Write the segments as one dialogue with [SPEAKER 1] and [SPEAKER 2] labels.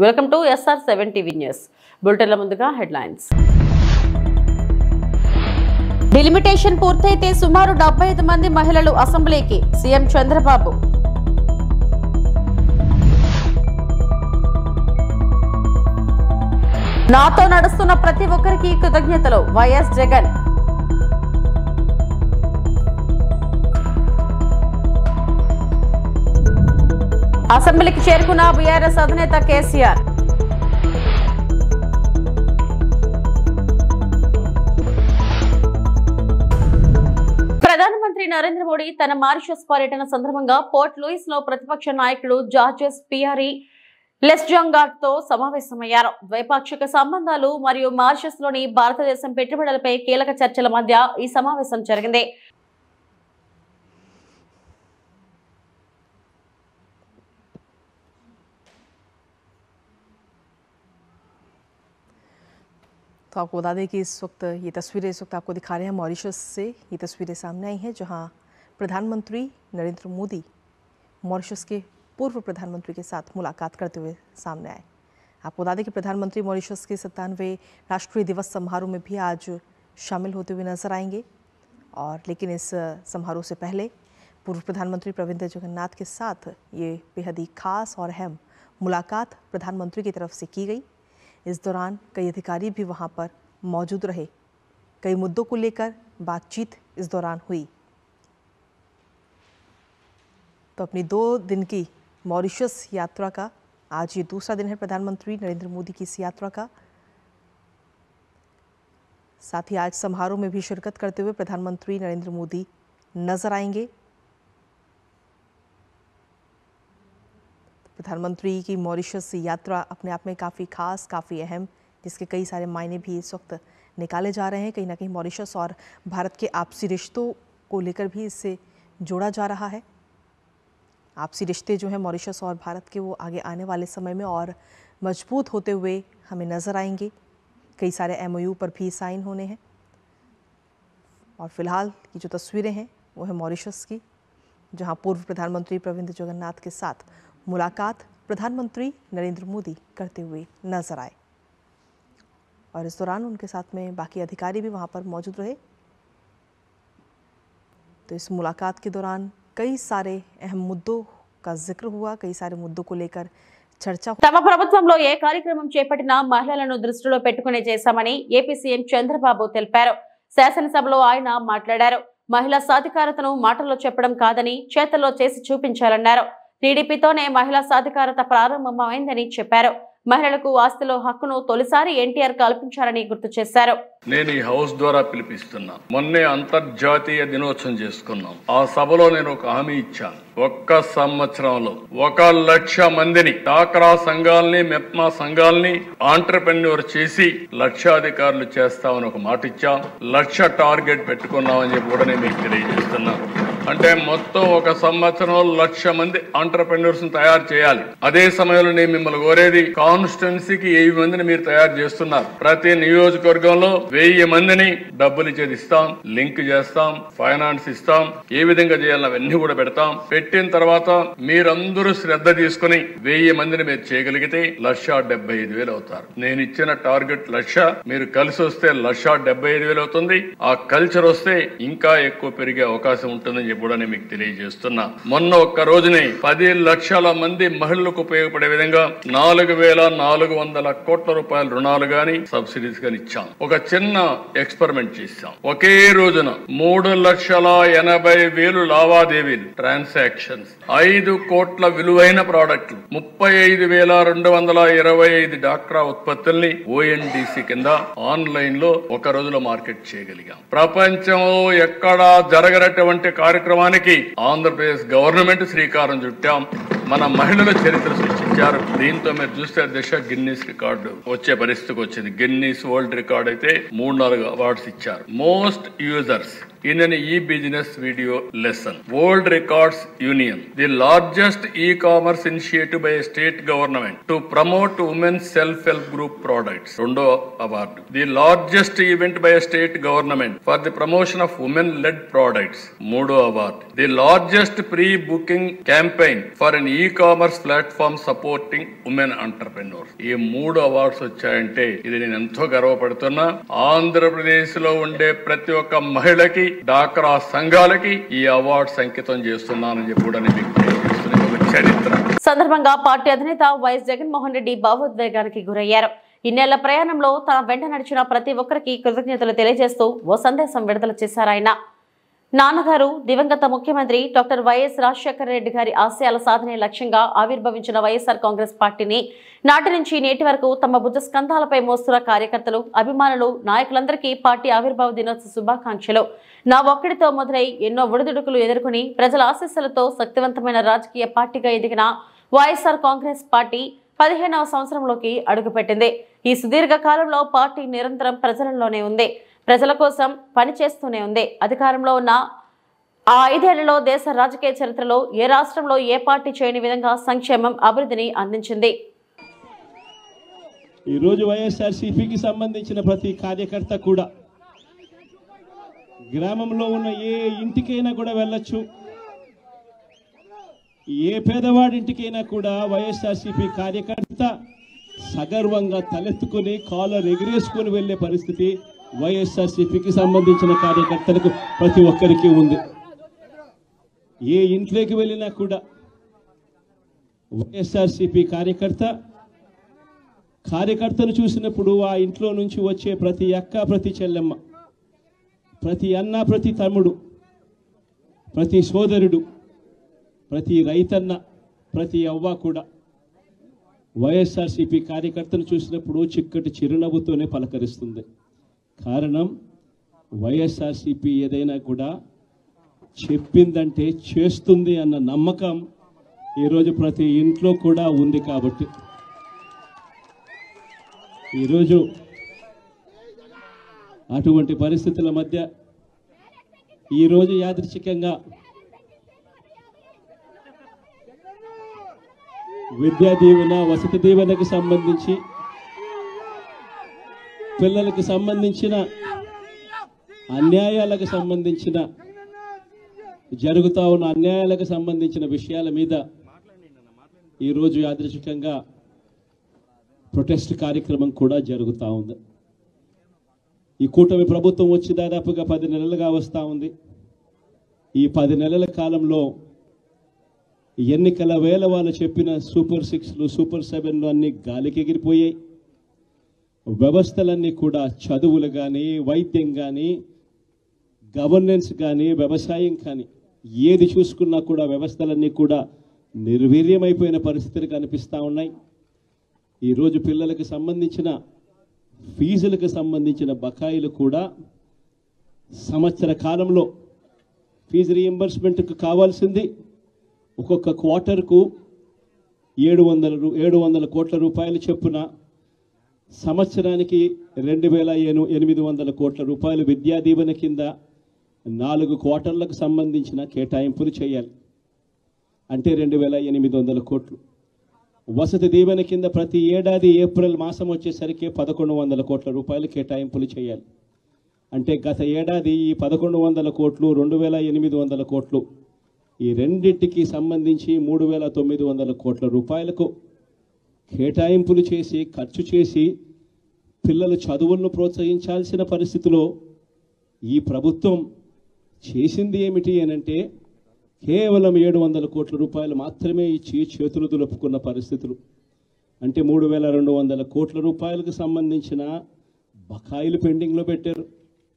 [SPEAKER 1] Welcome to SR7 TV news. బులెటిన్ల ముందుగా headlines. Delimitation పూర్తయితే సుమారు 75 మంది మహిళలు అసెంబ్లీకి సీఎం చంద్రబాబు. నాతో నడుస్తున్న ప్రతి ఒక్కరికి కృతజ్ఞతలు వైఎస్ జగన్. అసెంబ్లీకి చేరుకున్న బీఆర్ఎస్ అధినేత కేసీఆర్. ప్రధానమంత్రి నరేంద్ర మోడీ తన మారిషస్ పర్యటన సందర్భంగా పోర్ట్ లూయిస్ లో ప్రతిపక్ష నాయకుడు జార్జెస్ పియరీ లెస్జాంగార్తో సమావేశమయ్యారు. ద్వైపాక్షిక సంబంధాలు మరియు మారిషస్ లోని భారతదేశం పెట్టుబడులపై కీలక చర్చల మధ్య ఈ సమావేశం జరిగింది.
[SPEAKER 2] तो आपको बता दें कि इस वक्त ये तस्वीरें इस वक्त आपको दिखा रहे हैं मॉरिशस से। ये तस्वीरें सामने आई हैं जहां प्रधानमंत्री नरेंद्र मोदी मॉरिशस के पूर्व प्रधानमंत्री के साथ मुलाकात करते हुए सामने आए। आपको बता दें कि प्रधानमंत्री मॉरिशस के 97वें राष्ट्रीय दिवस समारोह में भी आज शामिल होते हुए नजर आएंगे। और लेकिन इस समारोह से पहले पूर्व प्रधानमंत्री प्रविंद जगन्नाथ के साथ ये बेहद ही खास और अहम मुलाकात प्रधानमंत्री की तरफ से की गई। इस दौरान कई अधिकारी भी वहां पर मौजूद रहे। कई मुद्दों को लेकर बातचीत इस दौरान हुई। तो अपनी 2 दिन की मॉरिशस यात्रा का आज ये दूसरा दिन है प्रधानमंत्री नरेंद्र मोदी की इस यात्रा का। साथ ही आज समारोह में भी शिरकत करते हुए प्रधानमंत्री नरेंद्र मोदी नजर आएंगे। प्रधानमंत्री की मॉरिशस यात्रा अपने आप में काफ़ी खास, काफ़ी अहम, जिसके कई सारे मायने भी इस वक्त निकाले जा रहे हैं। कहीं ना कहीं मॉरिशस और भारत के आपसी रिश्तों को लेकर भी इससे जोड़ा जा रहा है। आपसी रिश्ते जो हैं मॉरिशस और भारत के, वो आगे आने वाले समय में और मजबूत होते हुए हमें नज़र आएंगे। कई सारे MOU पर भी साइन होने हैं। और फिलहाल की जो तस्वीरें हैं वो है मॉरिशस की, जहां पूर्व प्रधानमंत्री प्रविंद जगन्नाथ के साथ मुलाकात प्रधानमंत्री नरेंद्र मोदी करते हुए नजर आए। और इस दौरान उनके साथ में बाकी अधिकारी भी वहां पर मौजूद रहे। तो इस मुलाकात के दौरान कई सारे अहम मुद्दों का जिक्र हुआ, कई सारे मुद्दों को लेकर చర్చ.
[SPEAKER 1] తమ ప్రభుత్వంలో ఏ కార్యక్రమం చేపట్టినా మహిళలను దృష్టిలో పెట్టుకునే చేశామని ఏపీ సీఎం చంద్రబాబు తెలిపారు. శాసనసభలో ఆయన మాట్లాడారు. మహిళా సాధికారతను మాటల్లో చెప్పడం కాదని చేతల్లో చేసి చూపించాలన్నారు. టీడీపీతోనే మహిళా సాధికారత ప్రారంభమైందని చెప్పారు. మహిళలకు ఆస్తిలో హక్కును తొలిసారి ఎన్టీఆర్ కల్పించారని గుర్తు చేశారు.
[SPEAKER 3] నేను ఈ హౌస్ ద్వారా పిలిపిస్తున్నా. మొన్నే అంతర్జాతీయ దినోత్సవం చేసుకున్నాం. ఆ సభలో నేను ఒక హామీ ఇచ్చాను. ఒక్క సంవత్సరంలో 1,00,000 మందిని డాక్రా సంఘాలని, మెప్మా సంఘాలని ఆంటర్‌ప్రెన్యూర్ చేసి లక్షాధికారులు చేస్తామని ఒక మాట ఇచ్చాం. 1,00,000 టార్గెట్ పెట్టుకున్నామని చెప్పి కూడా నేను మీకు తెలియజేస్తున్నా. అంటే మొత్తం ఒక సంవత్సరంలో 1,00,000 మంది ఆంటర్‌ప్రెన్యూర్స్ తయారు చేయాలి. అదే సమయంలో నేను మిమ్మల్ని కోరేది, కాన్స్టిట్యున్సీకి 1000 మందిని మీరు తయారు చేస్తున్నారు. ప్రతి నియోజకవర్గంలో 1000 మందిని డబ్బులు ఇచ్చేది ఇస్తాం, లింక్ చేస్తాం, ఫైనాన్స్ ఇస్తాం, ఏ విధంగా చేయాలని అవన్నీ కూడా పెడతాం. పెట్టిన తర్వాత మీరందరూ శ్రద్ధ తీసుకుని 1000 మందిని మీరు చేయగలిగితే 1,75,000 అవుతారు. నేను ఇచ్చిన టార్గెట్ 1,00,000, మీరు కలిసి వస్తే 1,75,000 అవుతుంది. ఆ కల్చర్ వస్తే ఇంకా ఎక్కువ పెరిగే అవకాశం ఉంటుందని చెప్పి కూడా నేను మీకు తెలియజేస్తున్నా. మొన్న ఒక్క రోజునే 10 లక్షల మంది మహిళలకు ఉపయోగపడే విధంగా 4,400 కోట్ల రూపాయల రుణాలు గాని సబ్సిడీస్ గాని ఇచ్చాం. ఒక చిన్న ఎక్స్పెరిమెంట్ చేశాం. ఒకే రోజున 3,80,000 లావాదేవీలు, ట్రాన్సాక్షన్స్, 5 కోట్ల విలువైన ప్రాడక్టులు, 35,225 డాక్రా ఉత్పత్తుల్ని ONDC కింద ఆన్లైన్ లో ఒక రోజులో మార్కెట్ చేయగలిగాం. ప్రపంచంలో ఎక్కడా జరగనటువంటి కార్యక్రమానికి ఆంధ్రప్రదేశ్ గవర్నమెంట్ శ్రీకారం చుట్టాం. మన మహిళల చరిత్ర సృష్టించారు. దీంతో మీరు చూస్తే దిశ గిన్నీస్ రికార్డు వచ్చే పరిస్థితికి వచ్చింది. గిన్నీస్ వరల్డ్ రికార్డ్ అయితే 3-4 అవార్డ్స్ ఇచ్చారు. Most users in an e-business video lesson. World Records Union, the largest e-commerce initiative by a state government to promote women's self-help group products. Rondo award. The largest event by a state government for the promotion of women-led products. Modo award. The largest pre-booking campaign for an e-commerce platform support supporting women entrepreneurs. ఈ 3 awards వచ్చాయంటే ఇది నేను ఎంతో గర్వపడుతున్నా. ఆంధ్రప్రదేశ్ లో ఉండే ప్రతి ఒక్క మహిళకి, డాక్రా సంఘాలకి ఈ అవార్డ్స్ అంకితం చేస్తున్నానని చెప్పి కూడా నేను తెలియజేస్తున్నా. ఒక చరిత్ర.
[SPEAKER 1] సందర్భంగా పార్టీ అధినేత వైఎస్ జగన్మోహన్ రెడ్డి భావోద్వేగానికి గురయ్యారు. ఇన్నేళ్ల ప్రయాణంలో తన వెంట నడిచిన ప్రతి ఒక్కరికి కృతజ్ఞతలు తెలియజేస్తూ ఓ సందేశం విడుదల చేశారు ఆయన. నాన్నగారు దివంగత ముఖ్యమంత్రి డాక్టర్ వైఎస్ రాజశేఖర రెడ్డి గారి ఆశయాల సాధనే లక్ష్యంగా ఆవిర్భవించిన వైఎస్ఆర్ కాంగ్రెస్ పార్టీని నాటి నుంచి నేటి వరకు తమ భుజ స్కంధాలపై మోస్తున్న కార్యకర్తలు, అభిమానులు, నాయకులందరికీ పార్టీ ఆవిర్భావ దినోత్సవ శుభాకాంక్షలు. నా ఒక్కడితో మొదలై ఎన్నో ఒడిదుడుకులు ఎదుర్కొని ప్రజల ఆశీస్సులతో శక్తివంతమైన రాజకీయ పార్టీగా ఎదిగిన వైఎస్ఆర్ కాంగ్రెస్ పార్టీ 15వ సంవత్సరంలోకి అడుగుపెట్టింది. ఈ సుదీర్ఘ కాలంలో పార్టీ నిరంతరం ప్రజలలోనే ఉంది, ప్రజల కోసం పనిచేస్తూనే ఉంది. అధికారంలో ఉన్న ఆ 5 ఏళ్లలో దేశ రాజకీయ చరిత్రలో ఏ రాష్ట్రంలో ఏ పార్టీ చేయని విధంగా సంక్షేమం, అభివృద్ధిని అందించింది.
[SPEAKER 4] ఈరోజు వైఎస్ఆర్సీపీకి సంబంధించిన ప్రతి కార్యకర్త కూడా గ్రామంలో ఉన్న ఏ ఇంటికైనా కూడా వెళ్ళొచ్చు, ఏ పేదవాడింటికైనా కూడా వైఎస్ఆర్సీపీ కార్యకర్త సగర్వంగా తలెత్తుకుని కాలర్ ఎగిరేసుకుని వెళ్లే పరిస్థితి వైఎస్ఆర్సీపీకి సంబంధించిన కార్యకర్తలకు ప్రతి ఒక్కరికి ఉంది. ఏ ఇంట్లోకి వెళ్ళినా కూడా వైఎస్ఆర్సీపీ కార్యకర్తను చూసినప్పుడు ఆ ఇంట్లో నుంచి వచ్చే ప్రతి అక్క, ప్రతి చెల్లెమ్మ, ప్రతి అన్న, ప్రతి తమ్ముడు, ప్రతి సోదరుడు, ప్రతి రైతన్న, ప్రతి అవ్వ కూడా వైఎస్ఆర్సీపీ కార్యకర్తను చూసినప్పుడు చిక్కటి చిరునవ్వుతోనే పలకరిస్తుంది. కారణం వైఎస్ఆర్సీపీ ఏదైనా కూడా చెప్పిందంటే చేస్తుంది అన్న నమ్మకం ఈరోజు ప్రతి ఇంట్లో కూడా ఉంది. కాబట్టి ఈరోజు అటువంటి పరిస్థితుల మధ్య ఈరోజు యాదృచ్ఛికంగా విద్యా దీవెన, వసతి దీవెనకు సంబంధించి, పిల్లలకు సంబంధించిన అన్యాయాలకు సంబంధించిన, జరుగుతూ ఉన్న అన్యాయాలకు సంబంధించిన విషయాల మీద ఈరోజు యాదృచ్ఛికంగా ప్రొటెస్ట్ కార్యక్రమం కూడా జరుగుతూ ఉంది. ఈ కూటమి ప్రభుత్వం వచ్చి దాదాపుగా 10 నెలలుగా వస్తూ ఉంది. ఈ 10 నెలల కాలంలో ఎన్నికల వేళ వాళ్ళు చెప్పిన సూపర్ 6లు, సూపర్ 7లు అన్నీ గాలికి ఎగిరిపోయాయి. వ్యవస్థలన్నీ కూడా చదువులు కానీ, వైద్యం కానీ, గవర్నెన్స్ కానీ, వ్యవసాయం కానీ ఏది చూసుకున్నా కూడా వ్యవస్థలన్నీ కూడా నిర్వీర్యమైపోయిన పరిస్థితులు కనిపిస్తూ ఉన్నాయి. ఈరోజు పిల్లలకు సంబంధించిన ఫీజులకు సంబంధించిన బకాయిలు కూడా సంవత్సర కాలంలో ఫీజు రీయింబర్స్మెంట్కు కావాల్సింది ఒక్కొక్క క్వార్టర్కు 700 కోట్ల రూపాయలు చొప్పున, సంవత్సరానికి 2800 కోట్ల రూపాయలు విద్యా దీవెన కింద 4 క్వార్టర్లకు సంబంధించిన కేటాయింపులు చేయాలి. అంటే 2800 కోట్లు. వసతి దీవెన కింద ప్రతి ఏడాది ఏప్రిల్ మాసం వచ్చేసరికి 1100 కోట్ల రూపాయలు కేటాయింపులు చేయాలి. అంటే గత ఏడాది ఈ 1100 కోట్లు, 2800 కోట్లు, ఈ రెండింటికి సంబంధించి 3900 కోట్ల రూపాయలకు కేటాయింపులు చేసి, ఖర్చు చేసి పిల్లల చదువులను ప్రోత్సహించాల్సిన పరిస్థితిలో ఈ ప్రభుత్వం చేసింది ఏమిటి అనంటే కేవలం 700 కోట్ల రూపాయలు మాత్రమే ఇచ్చి చేతులు దులుపుకున్న పరిస్థితులు. అంటే 3200 కోట్ల రూపాయలకు సంబంధించిన బకాయిలు పెండింగ్లో పెట్టారు.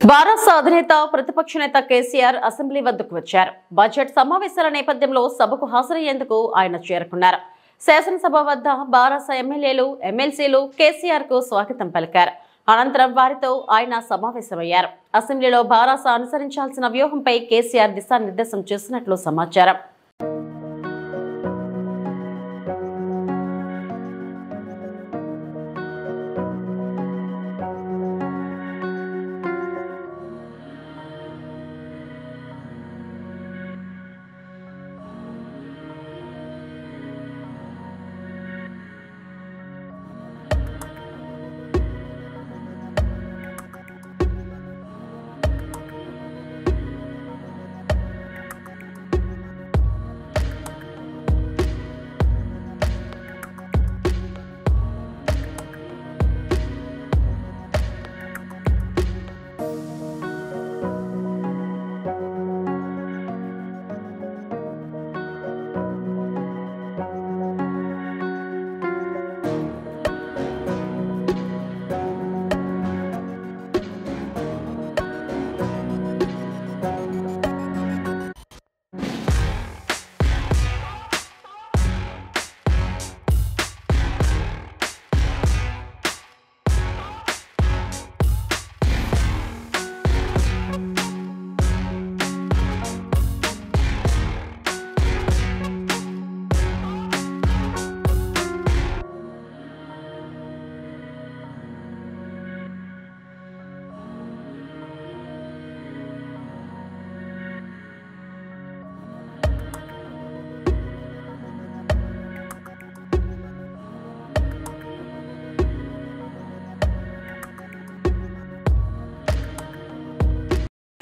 [SPEAKER 1] భారత అధినేత ప్రతిపక్ష నేత కేసీఆర్ అసెంబ్లీ వద్దకు వచ్చారు. బడ్జెట్ సమావేశాల నేపథ్యంలో సభకు హాజరయ్యేందుకు ఆయన చేరుకున్నారు. శాసనసభ వద్ద భారత ఎమ్మెల్యేలు, ఎమ్మెల్సీలు కేసీఆర్ కు స్వాగతం పలికారు. అనంతరం వారితో ఆయన సమావేశమయ్యారు. అసెంబ్లీలో భారత అనుసరించాల్సిన వ్యూహంపై కేసీఆర్ దిశానిర్దేశం చేసినట్లు సమాచారం.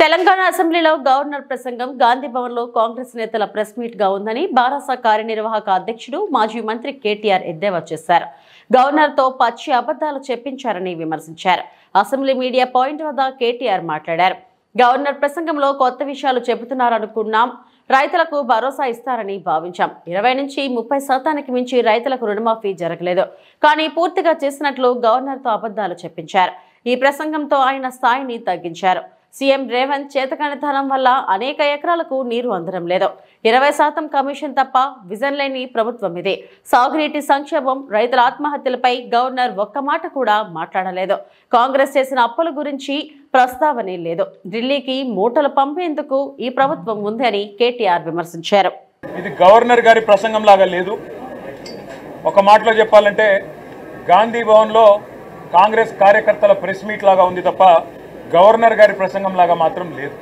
[SPEAKER 1] తెలంగాణ అసెంబ్లీలో గవర్నర్ ప్రసంగం గాంధీ భవన్ లో కాంగ్రెస్ నేతల ప్రెస్ మీట్ గా ఉందని బారాస కార్యనిర్వాహక అధ్యక్షుడు మాజీ మంత్రి కేటీఆర్ ఎద్దేవా చేశారు. గవర్నర్ తో పచ్చి అబద్ధాలు చెప్పించారని విమర్శించారు. అసెంబ్లీ మీడియా పాయింట్ వద్ద కేటీఆర్ మాట్లాడారు. గవర్నర్ ప్రసంగంలో కొత్త విషయాలు చెబుతున్నారనుకున్నాం, రైతులకు భరోసా ఇస్తారని భావించాం. 20 నుంచి 30% మించి రైతులకు రుణమాఫీ జరగలేదు, కానీ పూర్తిగా చేసినట్లు గవర్నర్ తో అబద్ధాలు చెప్పించారు. ఈ ప్రసంగంతో ఆయన స్థాయిని తగ్గించారు. సీఎం రేవంత్ చేతకానితనం వల్ల అనేక ఎకరాలకు నీరు అందడం లేదు. 20% కమిషన్ తప్ప విజన్ లేని ప్రభుత్వం ఇది. సాగునీటి సంక్షేమం, రైతుల ఆత్మహత్యలపై గవర్నర్ ఒక్క మాట కూడా మాట్లాడలేదు. కాంగ్రెస్ చేసిన అప్పుల గురించి ప్రస్తావనే లేదు. ఢిల్లీకి మూటలు పంపేందుకు ఈ ప్రభుత్వం ఉంది అని కేటీఆర్ విమర్శించారు.
[SPEAKER 5] ఇది గవర్నర్ గారి ప్రసంగం లాగా లేదు. ఒక మాటలో చెప్పాలంటే గాంధీ భవన్ లో కాంగ్రెస్ కార్యకర్తల ప్రెస్ మీట్ లాగా ఉంది తప్ప గవర్నర్ గారి ప్రసంగం లాగా మాత్రం లేదు.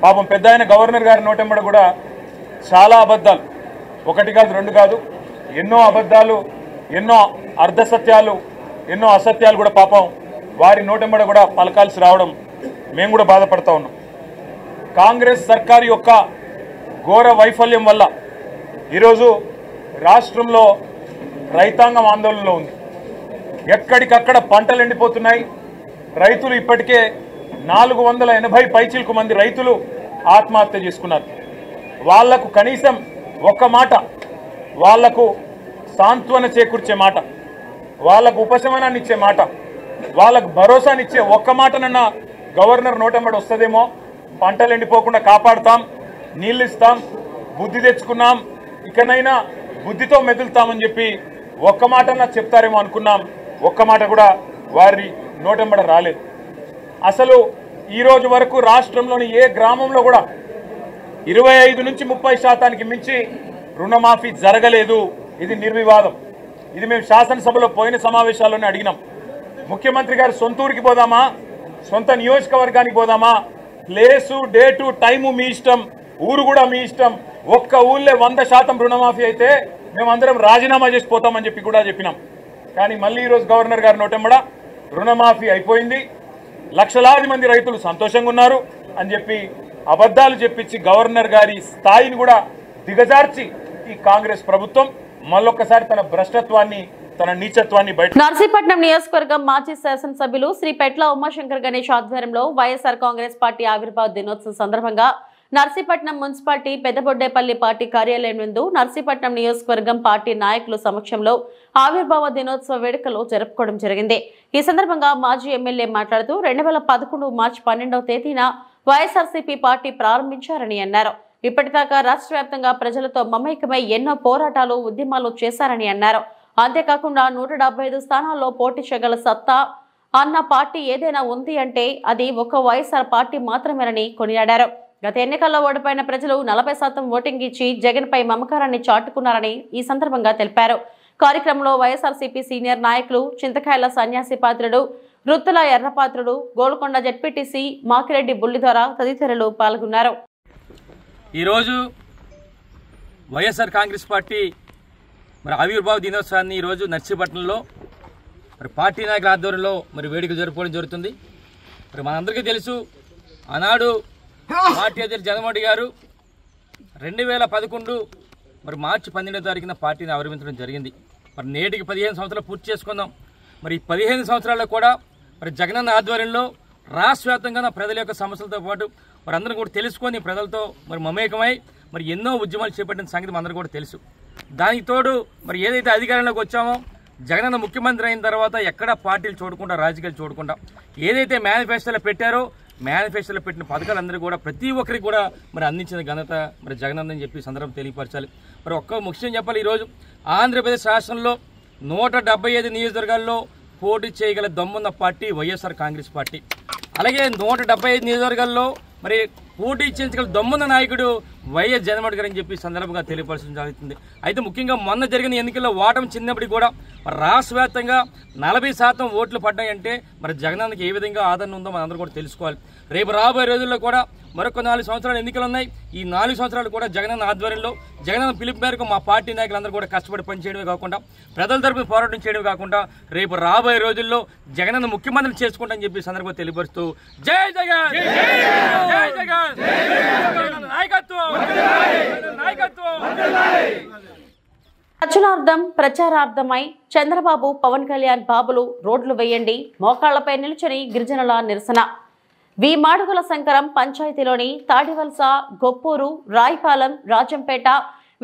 [SPEAKER 5] పాపం పెద్ద ఆయన గవర్నర్ గారి నోటెంబడ కూడా చాలా అబద్ధాలు, ఒకటి కాదు రెండు కాదు, ఎన్నో అబద్ధాలు, ఎన్నో అర్ధసత్యాలు, ఎన్నో అసత్యాలు కూడా పాపం వారి నోటెంబడ కూడా పలకాల్సి రావడం మేము కూడా బాధపడతా ఉన్నాం. కాంగ్రెస్ సర్కారు యొక్క ఘోర వైఫల్యం వల్ల ఈరోజు రాష్ట్రంలో రైతాంగం ఆందోళనలో ఉంది. ఎక్కడికక్కడ పంటలు ఎండిపోతున్నాయి. రైతులు ఇప్పటికే 480 పైచిలకు మంది రైతులు ఆత్మహత్య చేసుకున్నారు. వాళ్లకు కనీసం ఒక్క మాట, వాళ్లకు సాంత్వన చేకూర్చే మాట, వాళ్లకు ఉపశమనాన్ని ఇచ్చే మాట, వాళ్లకు భరోసానిచ్చే ఒక్క మాటనన్నా గవర్నర్ నోటెంబడి వస్తుందేమో. పంటలు ఎండిపోకుండా కాపాడుతాం, నీళ్ళు ఇస్తాం, బుద్ధి తెచ్చుకున్నాం, ఇకనైనా బుద్ధితో మెదులుతామని చెప్పి ఒక్క మాటన్నా చెప్తారేమో అనుకున్నాం. ఒక్క మాట కూడా వారి నోటెంబడ రాలేదు. అసలు ఈ రోజు వరకు రాష్ట్రంలోని ఏ గ్రామంలో కూడా 25 నుంచి 30% మించి రుణమాఫీ జరగలేదు. ఇది నిర్వివాదం. ఇది మేము శాసనసభలో పోయిన సమావేశాల్లోనే అడిగినాం. ముఖ్యమంత్రి గారు సొంత ఊరికి పోదామా, సొంత నియోజకవర్గానికి పోదామా, ప్లేసు, డేటు, టైము మీ ఇష్టం, ఊరు కూడా మీ ఇష్టం. ఒక్క ఊళ్ళే 100% రుణమాఫీ అయితే మేమందరం రాజీనామా చేసి పోతామని చెప్పి కూడా చెప్పినాం. కానీ మళ్ళీ ఈరోజు గవర్నర్ గారి నోటెంబడ రుణమాఫీ అయిపోయింది, లక్షలాది మంది రైతులు సంతోషంగా ఉన్నారు అని చెప్పి అబద్ధాలు చెప్పించి గవర్నర్ గారి స్థాయిని కూడా దిగజార్చి ఈ కాంగ్రెస్ ప్రభుత్వం మళ్ళొక్కసారి తన భ్రష్టత్వాన్ని, తన నీచత్వాన్ని బయట.
[SPEAKER 1] నర్సీపట్నం నియోజకవర్గం మాజీ శాసనసభ్యులు శ్రీ పెట్ల ఉమాశంకర్ గణేష్ ఆధ్వర్యంలో వైఎస్ఆర్ కాంగ్రెస్ పార్టీ ఆవిర్భావ దినోత్సవం సందర్భంగా నర్సీపట్నం మున్సిపాలిటీ పెద్దబొడ్డేపల్లి పార్టీ కార్యాలయం నందు నర్సీపట్నం నియోజకవర్గం పార్టీ నాయకుల సమక్షంలో ఆవిర్భావ దినోత్సవ వేడుకలు జరుపుకోవడం జరిగింది. ఈ సందర్భంగా మాజీ ఎమ్మెల్యే మాట్లాడుతూ 2011 మార్చి 12వ తేదీన వైఎస్ఆర్సీపీ పార్టీ ప్రారంభించారని అన్నారు. ఇప్పటిదాకా రాష్ట్ర వ్యాప్తంగా ప్రజలతో మమేకమై ఎన్నో పోరాటాలు, ఉద్యమాలు చేశారని అన్నారు. అంతేకాకుండా 175 స్థానాల్లో పోటీ చేయగల సత్తా అన్న పార్టీ ఏదైనా ఉంది అంటే అది ఒక వైఎస్ఆర్ పార్టీ మాత్రమేనని కొనియాడారు. గత ఎన్నికల్లో ఓడిపోయిన ప్రజలు 40% ఓటింగ్ ఇచ్చి జగన్ పై మమకారాన్ని చాటుకున్నారని ఈ సందర్భంగా తెలిపారు. కార్యక్రమంలో వైఎస్ఆర్సీపీ సీనియర్ నాయకులు చింతకాయల సన్యాసి పాత్రుడు, వృత్తుల ఎర్రపాత్రుడు, గోల్కొండ జెడ్పీటీసీ మాకిరెడ్డి బుల్లిధర తదితరులు పాల్గొన్నారు.
[SPEAKER 6] ఈరోజు వైఎస్ఆర్ కాంగ్రెస్ పార్టీ ఆవిర్భావ దినోత్సవాన్ని ఈరోజు నర్సీపట్నంలో పార్టీ నాయకుల ఆధ్వర్యంలో వేడుకలు జరుపుకోవడం జరుగుతుంది. మనందరికీ తెలుసు, ఆనాడు పార్టీ అధ్యక్షుడు జగన్మోహన్ రెడ్డి గారు 2011 మార్చి 12వ తారీఖున పార్టీని ఆవిర్భించడం జరిగింది. నేటికి 15 సంవత్సరాలు పూర్తి చేసుకుందాం. ఈ 15 సంవత్సరాల్లో కూడా జగనన్న ఆధ్వర్యంలో రాష్ట్ర వ్యాప్తంగా ప్రజల యొక్క సమస్యలతో పాటు అందరం కూడా తెలుసుకొని ప్రజలతో మమేకమై ఎన్నో ఉద్యమాలు చేపట్టిన సంగతి అందరూ కూడా తెలుసు. దానికి తోడు ఏదైతే అధికారంలోకి వచ్చామో జగనన్న ముఖ్యమంత్రి అయిన తర్వాత ఎక్కడా పార్టీలు చూడకుండా, రాజకీయాలు చూడకుండా ఏదైతే మేనిఫెస్టోలో పెట్టారో మేనిఫెస్టోలో పెట్టిన పథకాలందరూ కూడా ప్రతి ఒక్కరికి కూడా అందించిన ఘనత జగనన్న అని చెప్పి సందర్భం తెలియపరచాలి. ఒక్క ముఖ్యం చెప్పాలి, ఈరోజు ఆంధ్రప్రదేశ్ రాష్ట్రంలో 175 నియోజకవర్గాల్లో పోటీ చేయగల దమ్మున్న పార్టీ వైఎస్ఆర్ కాంగ్రెస్ పార్టీ. అలాగే 175 నియోజకవర్గాల్లో పోటీ చేయించగల దమ్మున్న నాయకుడు వైఎస్ జగన్మోహన్ గారు అని చెప్పి సందర్భంగా తెలియపరచడం జరుగుతుంది. అయితే ముఖ్యంగా మొన్న జరిగిన ఎన్నికల్లో ఓటమి చెందినప్పటికీ కూడా రాష్ట్ర వ్యాప్తంగా 40% ఓట్లు పడ్డాయంటే మరి జగనన్నకి ఏ విధంగా ఆదరణ ఉందో మనందరూ కూడా తెలుసుకోవాలి. రేపు రాబోయే రోజుల్లో కూడా మరొక 4 సంవత్సరాలు ఎన్నికలు ఉన్నాయి. ఈ 4 సంవత్సరాలు కూడా జగనన్న ఆధ్వర్యంలో జగనన్న పిలుపు మేరకు మా పార్టీ నాయకులందరూ కూడా కష్టపడి పనిచేయడమే కాకుండా ప్రజల తరపున పోరాటం చేయడమే కాకుండా రేపు రాబోయే రోజుల్లో జగనన్న ముఖ్యమంత్రిని చేసుకుంటామని చెప్పి సందర్భంగా తెలియపరుస్తూ జై జగన్ జై జగన్ నాయకత్వం నాయకత్వం.
[SPEAKER 1] ప్రచారార్థం ప్రచారార్థమై చంద్రబాబు పవన్ కళ్యాణ్ బాబులు రోడ్లు వేయండి, మోకాళ్లపై నిల్చొని గిరిజనుల నిరసన. వి మాడుగుల శంకరం పంచాయతీలోని తాడివలస, గొప్పూరు, రాయిపాలెం, రాజంపేట,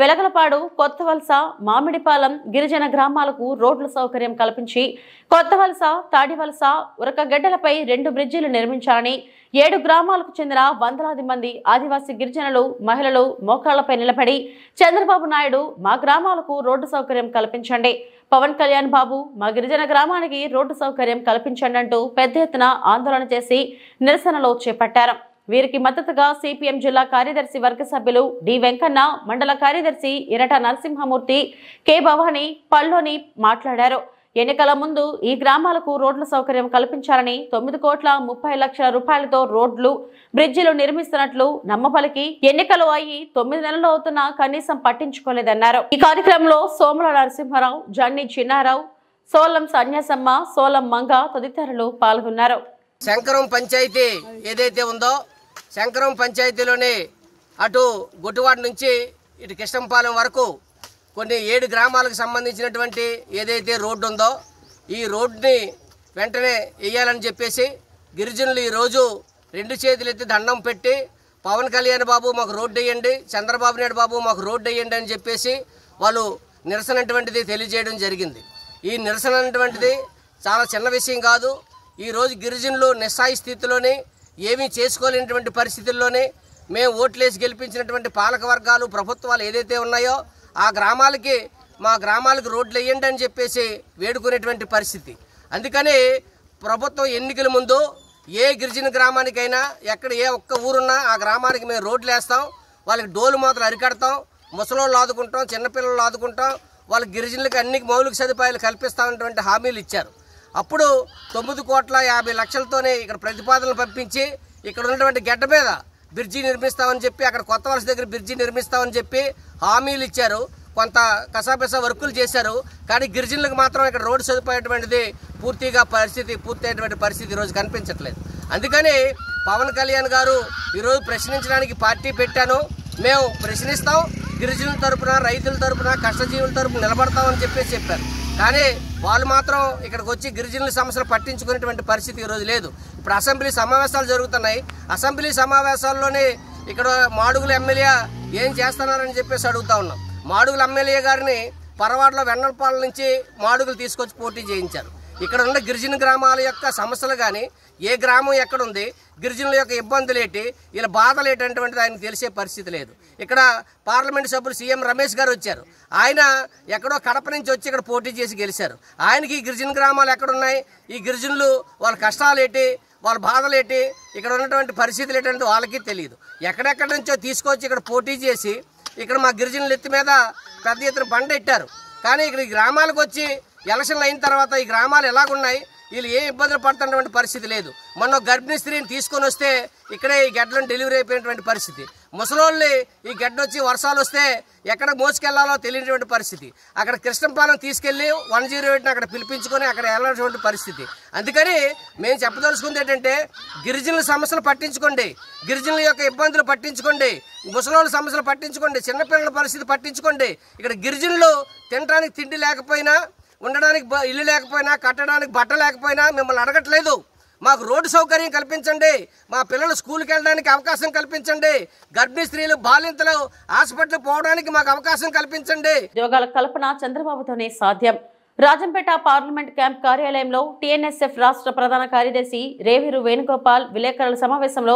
[SPEAKER 1] వెలగలపాడు, కొత్తవలస, మామిడిపాలెం గిరిజన గ్రామాలకు రోడ్ల సౌకర్యం కల్పించి కొత్తవలస, తాడివలస, ఉరకగడ్డలపై 2 బ్రిడ్జిలు నిర్మించాలని 7 గ్రామాలకు చెందిన వందలాది మంది ఆదివాసీ గిరిజనులు, మహిళలు మోకాళ్లపై నిలబడి చంద్రబాబు నాయుడు మా గ్రామాలకు రోడ్డు సౌకర్యం కల్పించండి, పవన్ కళ్యాణ్ బాబు మా గిరిజన గ్రామానికి రోడ్డు సౌకర్యం కల్పించండి అంటూ పెద్ద ఎత్తున ఆందోళన చేసి నిరసనలో చేపట్టారు. వీరికి మద్దతుగా సిపిఎం జిల్లా కార్యదర్శి వర్గ సభ్యులు డి వెంకన్న, మండల కార్యదర్శి ఇరట నరసింహమూర్తి, కె భవాని, పల్లోని మాట్లాడారు. ఎన్నికల ముందు ఈ గ్రామాలకు రోడ్ల సౌకర్యం కల్పించాలని 9,30,00,000 రూపాయలతో రోడ్లు, బ్రిడ్జిలు నిర్మిస్తున్నట్లు నమ్మపలికి ఎన్నికలు అయ్యి 9 నెలలు అవుతున్నా కనీసం పట్టించుకోలేదన్నారు. ఈ కార్యక్రమంలో సోముల నరసింహారావు, జన్ని చిన్నారావు, సోలం సన్యాసమ్మ, సోలం మంగ తదితరులు పాల్గొన్నారు.
[SPEAKER 7] శంకరం పంచాయతీ ఏదైతే ఉందో శంకరం పంచాయతీలోని అటు గొట్టువాడ నుంచి ఇటు కృష్ణంపాలెం వరకు కొన్ని 7 గ్రామాలకు సంబంధించినటువంటి ఏదైతే రోడ్డు ఉందో ఈ రోడ్డుని వెంటనే వేయాలని చెప్పేసి గిరిజనులు ఈరోజు 2 చేతులు ఎత్తి దండం పెట్టి పవన్ కళ్యాణ్ బాబు మాకు రోడ్డు వేయండి, చంద్రబాబు నాయుడు బాబు మాకు రోడ్డు వేయండి అని చెప్పేసి వాళ్ళు నిరసన అటువంటిది తెలియజేయడం జరిగింది. ఈ నిరసన అటువంటిది చాలా చిన్న విషయం కాదు. ఈరోజు గిరిజనులు నిస్సాయి స్థితిలోని ఏమీ చేసుకోలేనటువంటి పరిస్థితుల్లోనే మేము ఓట్లేసి గెలిపించినటువంటి పాలక వర్గాలు, ప్రభుత్వాలు ఏదైతే ఉన్నాయో ఆ గ్రామాలకి మా గ్రామాలకు రోడ్లు వేయండి అని చెప్పేసి వేడుకునేటువంటి పరిస్థితి. అందుకని ప్రభుత్వం ఎన్నికల ముందు ఏ గిరిజన గ్రామానికైనా ఎక్కడ ఏ ఒక్క ఊరున్నా ఆ గ్రామానికి మేము రోడ్లు వేస్తాం, వాళ్ళకి డోలు మాత్రం అరికడతాం, ముసలోళ్ళు ఆదుకుంటాం, చిన్నపిల్లలు ఆదుకుంటాం, వాళ్ళ గిరిజనులకు అన్ని మౌలిక సదుపాయాలు కల్పిస్తామన్నటువంటి హామీలు ఇచ్చారు. అప్పుడు 9,50,00,000తోనే ఇక్కడ ప్రతిపాదనలు పంపించి ఇక్కడ ఉన్నటువంటి గడ్డ మీద బ్రిడ్జి నిర్మిస్తామని చెప్పి అక్కడ కొత్త వలస దగ్గర బ్రిడ్జి నిర్మిస్తామని చెప్పి హామీలు ఇచ్చారు. కొంత కసాపిసా వర్కులు చేశారు. కానీ గిరిజనులకు మాత్రం ఇక్కడ రోడ్డు సదుపాయటువంటిది పూర్తయ్యేటువంటి పరిస్థితి ఈరోజు కనిపించట్లేదు. అందుకని పవన్ కళ్యాణ్ గారు ఈరోజు ప్రశ్నించడానికి పార్టీ పెట్టాను, మేము ప్రశ్నిస్తాం, గిరిజనుల తరపున, రైతుల తరపున, కష్టజీవుల తరపున నిలబడతామని చెప్పారు. కానీ వాళ్ళు మాత్రం ఇక్కడికి వచ్చి గిరిజనుల సమస్యలు పట్టించుకునేటువంటి పరిస్థితి ఈరోజు లేదు. ఇప్పుడు అసెంబ్లీ సమావేశాలు జరుగుతున్నాయి. అసెంబ్లీ సమావేశాల్లోనే ఇక్కడ మాడుగుల ఎమ్మెల్యే ఏం చేస్తున్నారని చెప్పేసి అడుగుతా ఉన్నాం. మాడుగుల ఎమ్మెల్యే గారిని పరవాడలో వెన్నలపాలెం నుంచి మాడుగులు తీసుకొచ్చి పోటీ చేయించారు. ఇక్కడ ఉన్న గిరిజన గ్రామాల యొక్క సమస్యలు కానీ ఏ గ్రామం ఎక్కడుంది, గిరిజనుల యొక్క ఇబ్బందులు ఏంటి, ఇలా బాధలు ఏంటంటువంటిది ఆయనకు తెలిసే పరిస్థితి లేదు. ఇక్కడ పార్లమెంట్ సభ్యులు సీఎం రమేష్ గారు వచ్చారు. ఆయన ఎక్కడో కడప నుంచి వచ్చి ఇక్కడ పోటీ చేసి గెలిచారు. ఆయనకి ఈ గిరిజన గ్రామాలు ఎక్కడున్నాయి, ఈ గిరిజనులు వాళ్ళ కష్టాలు ఏంటి, వాళ్ళ బాధలు ఏంటి, ఇక్కడ ఉన్నటువంటి పరిస్థితులు ఏంటంటే వాళ్ళకి తెలియదు. ఎక్కడెక్కడి నుంచో తీసుకొచ్చి ఇక్కడ పోటీ చేసి ఇక్కడ మా గిరిజనుల ఎత్తి మీద పెద్ద ఎత్తున బండ పెట్టారు. కానీ ఇక్కడ ఈ గ్రామాలకు వచ్చి ఎలక్షన్లు అయిన తర్వాత ఈ గ్రామాలు ఎలాగున్నాయి, వీళ్ళు ఏ ఇబ్బందులు పడుతున్నటువంటి పరిస్థితి లేదు. మొన్న గర్భిణీ స్త్రీని తీసుకొని వస్తే ఇక్కడే ఈ గడ్డలను డెలివరీ అయిపోయినటువంటి పరిస్థితి. ముసలోళ్ళని ఈ గడ్డ వచ్చి వర్షాలు వస్తే ఎక్కడ మోసుకెళ్లాలో తెలియనటువంటి పరిస్థితి. అక్కడ కృష్ణంపాలెం తీసుకెళ్లి 108ని అక్కడ పిలిపించుకొని అక్కడ వెళ్ళినటువంటి పరిస్థితి. అందుకని మేము చెప్పదలుచుకుంది ఏంటంటే గిరిజనుల సమస్యలు పట్టించుకోండి, గిరిజనుల యొక్క ఇబ్బందులు పట్టించుకోండి, ముసలోళ్ళ సమస్యలు పట్టించుకోండి, చిన్నపిల్లల పరిస్థితి పట్టించుకోండి. ఇక్కడ గిరిజనులు తినడానికి తిండి లేకపోయినా, ఉండడానికి ఇల్లు లేకపోయినా, కట్టడానికి బట్ట లేకపోయినా మిమ్మల్ని అడగట్లేదు. మాకు రోడ్డు సౌకర్యం కల్పించండి, మా పిల్లలు స్కూల్కి వెళ్ళడానికి అవకాశం కల్పించండి, గర్భిణీ స్త్రీలు, బాలింతలు హాస్పిటల్ పోవడానికి మాకు అవకాశం కల్పించండి.
[SPEAKER 1] ఉద్యోగాల కల్పన చంద్రబాబుతోనే సాధ్యం. రాజంపేట పార్లమెంట్ క్యాంప్ కార్యాలయంలో టీఎన్ఎస్ఎఫ్ రాష్ట్ర ప్రధాన కార్యదర్శి రేవూరు వేణుగోపాల్ విలేకరుల సమావేశంలో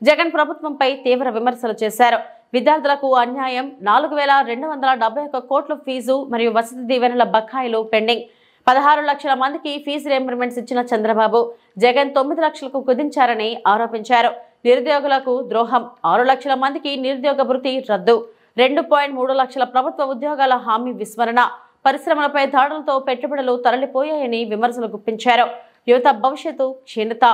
[SPEAKER 1] జగన్ ప్రభుత్వంపై తీవ్ర విమర్శలు చేశారు. విద్యార్థులకు అన్యాయం, 4,271 కోట్ల ఫీజు మరియు వసతి దీవెనల బకాయిలు పెండింగ్, 16 లక్షల మందికి ఫీజు రీయింబర్స్మెంట్స్ ఇచ్చిన చంద్రబాబు జగన్ 9 లక్షలకు కుదించారని ఆరోపించారు. నిరుద్యోగులకు ద్రోహం. 6 లక్షల మందికి నిరుద్యోగ భృతి రద్దు. 2.3 లక్షల ప్రభుత్వ ఉద్యోగాల హామీ విస్మరణ. పరిశ్రమలపై దాడులతో పెట్టుబడులు తరలిపోయాయని విమర్శలు గుప్పించారు. యువత భవిష్యత్తు క్షీణత.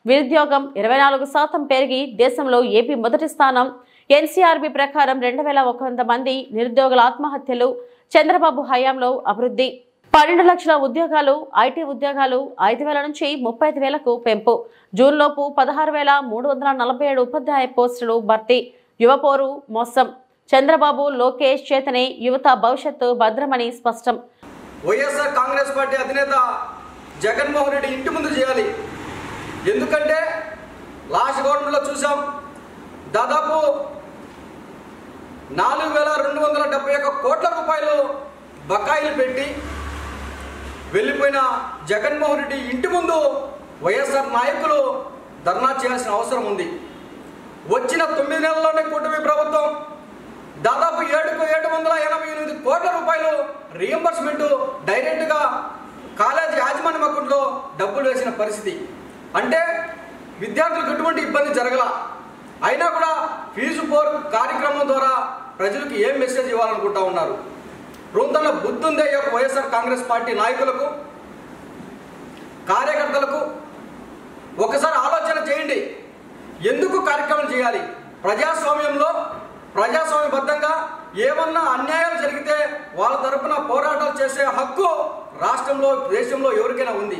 [SPEAKER 1] నిరుద్యోగం 24% పెరిగి దేశంలో ఏపీ మొదటి స్థానం. ఎన్సీఆర్బీ ప్రకారం 2100 మంది నిరుద్యోగుల ఆత్మహత్యలు. చంద్రబాబు హయాంలో అభివృద్ధి. 12 లక్షల ఉద్యోగాలు. ఐటీ ఉద్యోగాలు 5,000 నుంచి 35,000కు పెంపు. జూన్లోపు 16,347 ఉపాధ్యాయ పోస్టులు భర్తీ. యువపోరు మోసం. చంద్రబాబు లోకేష్ చేతనే యువత భవిష్యత్తు భద్రమని స్పష్టం.
[SPEAKER 8] వైఎస్ఆర్ కాంగ్రెస్ పార్టీ అధినేత జగన్మోహన్ రెడ్డి ఇంటి ముందు చేయాలి. ఎందుకంటే లాస్ట్ గవర్నమెంట్లో చూసాం, దాదాపు 4,271 కోట్ల రూపాయలు బకాయిలు పెట్టి వెళ్ళిపోయిన జగన్మోహన్ రెడ్డి ఇంటి ముందు వైఎస్ఆర్ నాయకులు ధర్నా చేయాల్సిన అవసరం ఉంది. వచ్చిన 9 నెలల్లోనే కూటమి ప్రభుత్వం దాదాపు 788 కోట్ల రూపాయలు రీఎంబర్స్మెంట్ డైరెక్ట్గా కాలేజీ యాజమాన్యం అకౌంట్లో డబ్బులు వేసిన పరిస్థితి. అంటే విద్యార్థులకు ఎటువంటి ఇబ్బంది జరగల. అయినా కూడా ఫీజు పోర్ కార్యక్రమం ద్వారా ప్రజలకు ఏం మెసేజ్ ఇవ్వాలనుకుంటా ఉన్నారు? రొంతన బుద్ధి ఉందే ఈ యొక్క వైఎస్ఆర్ కాంగ్రెస్ పార్టీ నాయకులకు, కార్యకర్తలకు? ఒకసారి ఆలోచన చేయండి. ఎందుకు కార్యక్రమం చేయాలి? ప్రజాస్వామ్యంలో ప్రజాస్వామ్యబద్ధంగా ఏమన్నా అన్యాయాలు జరిగితే వాళ్ళ తరపున పోరాటాలు చేసే హక్కు రాష్ట్రంలో, దేశంలో ఎవరికైనా ఉంది.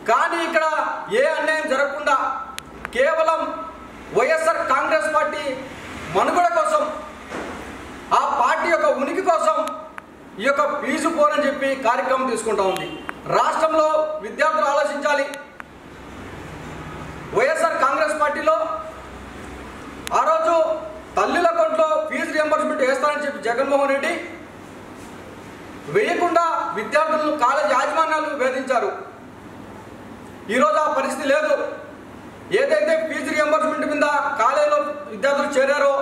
[SPEAKER 8] కానీ ఇక్కడ ఏ అన్యాయం జరగకుండా కేవలం వైఎస్ఆర్ కాంగ్రెస్ పార్టీ మనుగడ కోసం, ఆ పార్టీ యొక్క ఉనికి కోసం ఈ యొక్క ఫీజు పోరని చెప్పి కార్యక్రమం తీసుకుంటా ఉంది. రాష్ట్రంలో విద్యార్థులు ఆలోచించాలి. వైఎస్ఆర్ కాంగ్రెస్ పార్టీలో ఆ రోజు తల్లుల అకౌంట్లో ఫీజు రియంబర్స్మెంట్ వేస్తానని చెప్పి జగన్మోహన్ రెడ్డి వేయకుండా విద్యార్థులను కాలేజ్ యాజమాన్యాలు వేధించారు. ఈరోజు ఆ పరిస్థితి లేదు. ఏదైతే ఫీజు రియంబర్స్మెంట్ మీద కాలేజీలో విద్యార్థులు చేరారో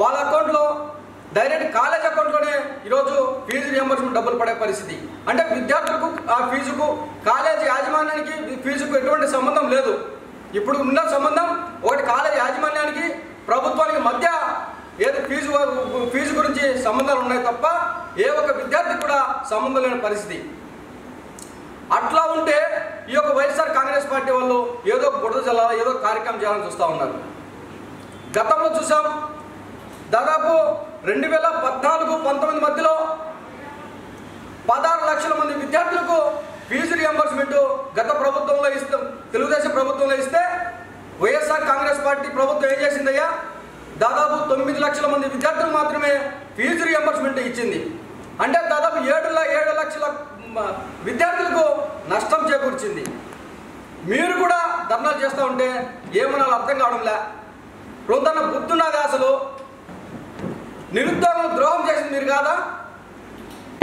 [SPEAKER 8] వాళ్ళ అకౌంట్లో డైరెక్ట్ కాలేజ్ అకౌంట్లోనే ఈరోజు ఫీజు రియంబర్స్మెంట్ డబ్బులు పడే పరిస్థితి. అంటే విద్యార్థులకు ఆ ఫీజుకు, కాలేజీ యాజమాన్యానికి ఫీజుకు ఎటువంటి సంబంధం లేదు. ఇప్పుడు ఉన్న సంబంధం ఒకటి కాలేజ్ యాజమాన్యానికి, ప్రభుత్వానికి మధ్య ఏది ఫీజు గురించి సంబంధాలు ఉన్నాయి తప్ప ఏ ఒక్క విద్యార్థికి కూడా సంబంధం లేని పరిస్థితి. అట్లా ఉంటే ఈ యొక్క వైఎస్ఆర్ కాంగ్రెస్ పార్టీ వాళ్ళు ఏదో బురద జల్లాలి, ఏదో కార్యక్రమం చేయాలని చూస్తూ ఉన్నారు. గతంలో చూసాం, దాదాపు 2014-19 మధ్యలో 16 లక్షల మంది విద్యార్థులకు ఫీజు రియంబర్స్మెంట్ గత ప్రభుత్వంలో ఇస్తే, తెలుగుదేశం ప్రభుత్వంలో ఇస్తే వైఎస్ఆర్ కాంగ్రెస్ పార్టీ ప్రభుత్వం ఏం చేసిందయ్యా? దాదాపు 9 లక్షల మంది విద్యార్థులు మాత్రమే ఫీజు రియంబర్స్మెంట్ ఇచ్చింది. అంటే దాదాపు 7 లక్షల విద్యార్థులకు నష్టం చేకూర్చింది. మీరు కూడా ధర్నాలు చేస్తూ ఉంటే ఏమన్నా అర్థం కావడంలే. రొంతన బుద్ధున్నది. అసలు నిరుద్యోగం ద్రోహం చేసింది మీరు కాదా?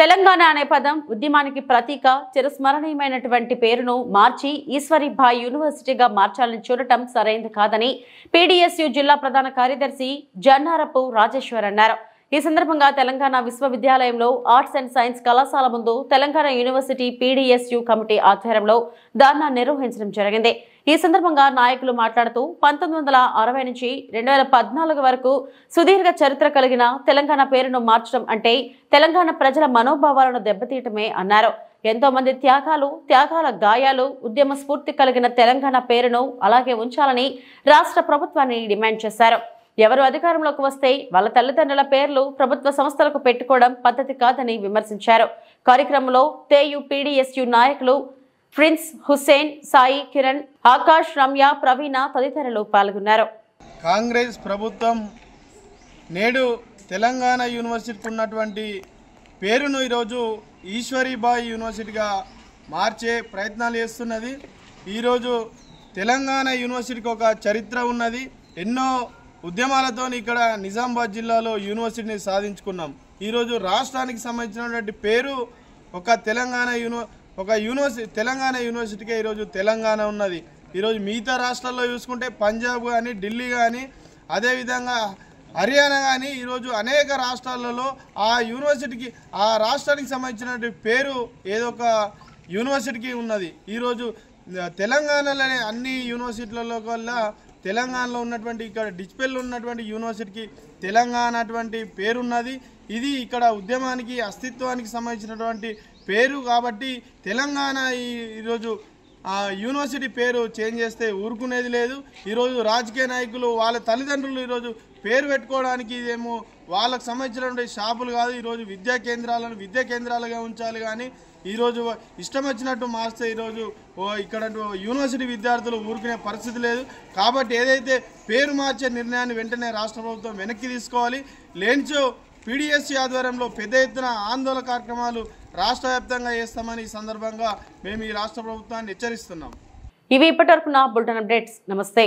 [SPEAKER 1] తెలంగాణ అనే పదం ఉద్యమానికి ప్రతీక. చిరస్మరణీయమైనటువంటి పేరును మార్చి ఈశ్వరీభాయ్ యూనివర్సిటీగా మార్చాలని చూడటం సరైంది కాదని పీడీఎస్యూ జిల్లా ప్రధాన కార్యదర్శి జన్నారపు రాజేశ్వర్ అన్నారు. ఈ సందర్భంగా తెలంగాణ విశ్వవిద్యాలయంలో ఆర్ట్స్ అండ్ సైన్స్ కళాశాల ముందు తెలంగాణ యూనివర్సిటీ పీడీఎస్యూ కమిటీ ఆధ్వర్యంలో ధర్నా నిర్వహించడం జరిగింది. ఈ సందర్భంగా నాయకులు మాట్లాడుతూ 1960 నుంచి 2014 వరకు సుదీర్ఘ చరిత్ర కలిగిన తెలంగాణ పేరును మార్చడం అంటే తెలంగాణ ప్రజల మనోభావాలను దెబ్బతీయటమే అన్నారు. ఎంతో మంది త్యాగాల గాయాలు, ఉద్యమ స్ఫూర్తి కలిగిన తెలంగాణ పేరును అలాగే ఉంచాలని రాష్ట్ర ప్రభుత్వాన్ని డిమాండ్ చేశారు. ఎవరు అధికారంలోకి వస్తే వాళ్ళ తల్లిదండ్రుల పేర్లు ప్రభుత్వ సంస్థలకు పెట్టుకోవడం పద్ధతి కాదని విమర్శించారు. కార్యక్రమంలో తేయు పీడీఎస్యూ నాయకులు ప్రిన్స్ హుస్సేన్, సాయి కిరణ్, ఆకాష్, రమ్య, ప్రవీణ తదితరులు పాల్గొన్నారు.
[SPEAKER 9] కాంగ్రెస్ ప్రభుత్వం నేడు తెలంగాణ యూనివర్సిటీకి ఉన్నటువంటి పేరును ఈరోజు ఈశ్వరీబాయి యూనివర్సిటీగా మార్చే ప్రయత్నాలు చేస్తున్నది. ఈరోజు తెలంగాణ యూనివర్సిటీకి ఒక చరిత్ర ఉన్నది. ఎన్నో ఉద్యమాలతో ఇక్కడ నిజామాబాద్ జిల్లాలో యూనివర్సిటీని సాధించుకున్నాం. ఈరోజు రాష్ట్రానికి సంబంధించినటువంటి పేరు ఒక తెలంగాణ యూనివర్సిటీకే ఈరోజు తెలంగాణ ఉన్నది. ఈరోజు మిగతా రాష్ట్రాల్లో చూసుకుంటే పంజాబ్ కానీ, ఢిల్లీ కానీ, అదేవిధంగా హర్యానా కానీ ఈరోజు అనేక రాష్ట్రాలలో ఆ రాష్ట్రానికి సంబంధించినటువంటి పేరు ఏదో ఒక యూనివర్సిటీకి ఉన్నది. ఈరోజు తెలంగాణలోనే అన్ని యూనివర్సిటీలలో కల్లా తెలంగాణలో ఉన్నటువంటి ఇక్కడ డిచ్పల్లిలో ఉన్నటువంటి యూనివర్సిటీకి తెలంగాణ అటువంటి పేరున్నది. ఇది ఇక్కడ ఉద్యమానికి అస్తిత్వానికి సంబంధించినటువంటి పేరు కాబట్టి తెలంగాణ ఈరోజు యూనివర్సిటీ పేరు చేంజ్ చేస్తే ఊరుకునేది లేదు. ఈరోజు రాజకీయ నాయకులు వాళ్ళ తల్లిదండ్రులు ఈరోజు పేరు పెట్టుకోవడానికి ఇదేమో వాళ్ళకు సంబంధించినటువంటి షాపులు కాదు. ఈరోజు విద్యా కేంద్రాలుగా ఉంచాలి కానీ ఈరోజు ఇష్టం వచ్చినట్టు మార్స్తే ఈరోజు ఇక్కడ యూనివర్సిటీ విద్యార్థులు ఊరుకునే పరిస్థితి లేదు. కాబట్టి ఏదైతే పేరు మార్చే నిర్ణయాన్ని వెంటనే రాష్ట్ర ప్రభుత్వం వెనక్కి తీసుకోవాలి. లేనిచో పీడీఎస్సీ ఆధ్వర్యంలో పెద్ద ఎత్తున ఆందోళన కార్యక్రమాలు రాష్ట్ర వ్యాప్తంగా చేస్తామని ఈ సందర్భంగా మేము ఈ రాష్ట్ర ప్రభుత్వాన్ని హెచ్చరిస్తున్నాం.
[SPEAKER 1] ఇవి ఇప్పటివరకు నా బులెటిన్ అప్డేట్స్. నమస్తే.